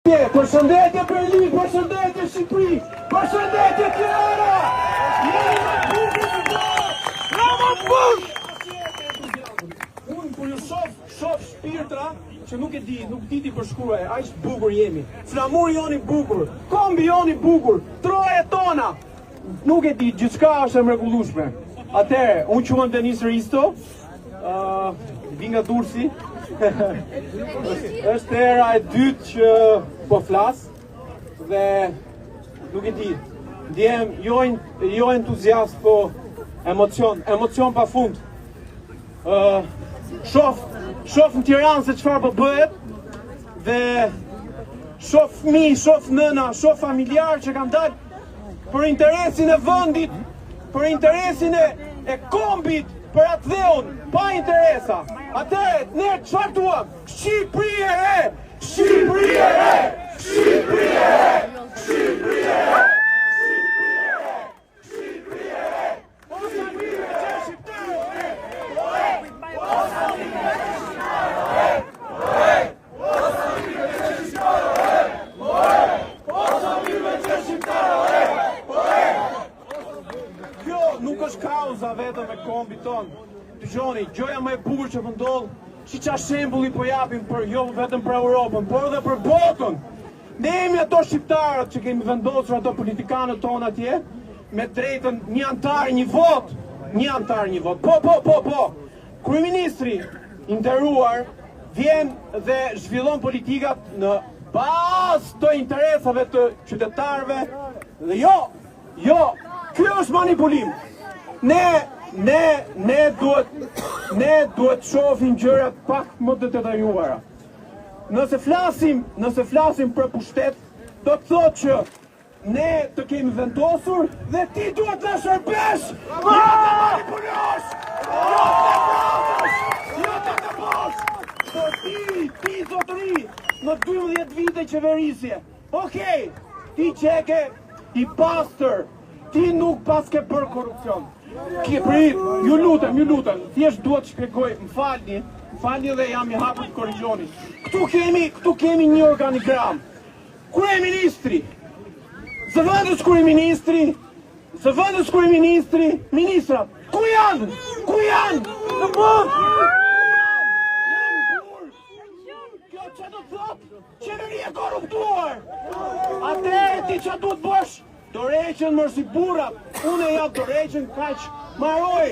Përshëndetje Berlin, përshëndetje Shqipëri, përshëndetje Tirana! Jeni më bukur! Unë kur ju shoh shpirtra që nuk di ti përshkruaj, aq bukur jemi. Flamuri joni bukur, kombi joni bukur, trojet tona. Nuk e di, gjithçka është e mrekullueshme. Atëherë, unë quhem Denis Risto, vi nga Durrësi. Është era e dytë që po flas dhe nuk e di, ndjem jo entuziast, po emocion pafund. Shoh në Tiranë se çfarë po bëhet dhe shoh fëmijë, shoh nëna, shoh familjar që kanë dalë për interesin e vendit, për interesin e kombit, për atë dheun, pa interesa. Atëherë, ne çfarë duam? Shqipëri e re! Shqipëri e re! Shqipëri e re! Shqipëri e re! Shqipëri e re! Posa mirë që shqiptarë! Posa mirë që shqiptarë! Posa mirë që shqiptarë! Posa mirë që shqiptarë! Kjo nuk është kauza vetëm e kombit ton. Dëgjoni, gjoja më e bukur që po ndodh, siç shembulli po japim për jo vetëm për Europën, por edhe për botën. Ne jemi ato shqiptarët që kemi vendosur ato politikanët tonë atje me drejtën një antar, një vot. Po. Kryeministri i nderuar vjen dhe zhvillon politikat në bazë të interesave të qytetarëve dhe jo, ky është manipulim. Ne duhet shohim gjërat pak më të detajuara. Nëse flasim për pushtet, do të thotë që ne të kemi vendosur dhe ti duhet na shërbesh. Jo të manipulosh! Jo të bosh! Po ti zotëri, në 12 vite qeverisje. Okej, ti qeke i pastër, ti nuk paske bërë korupcion. Ju lutem, thjesht duhet shpjegoj, më falni dhe jam i hapur të korrigjoni. Këtu kemi një organigram. Kryeministri, zëvendës kryeministri, ministrat, ku janë? Në burg! Kjo që do të thotë, qeveri e korruptuar! Atëherë ti që duhet bësh? Dorëheqën mërë si burrat, unë e jap dorëheqën kaq maroj.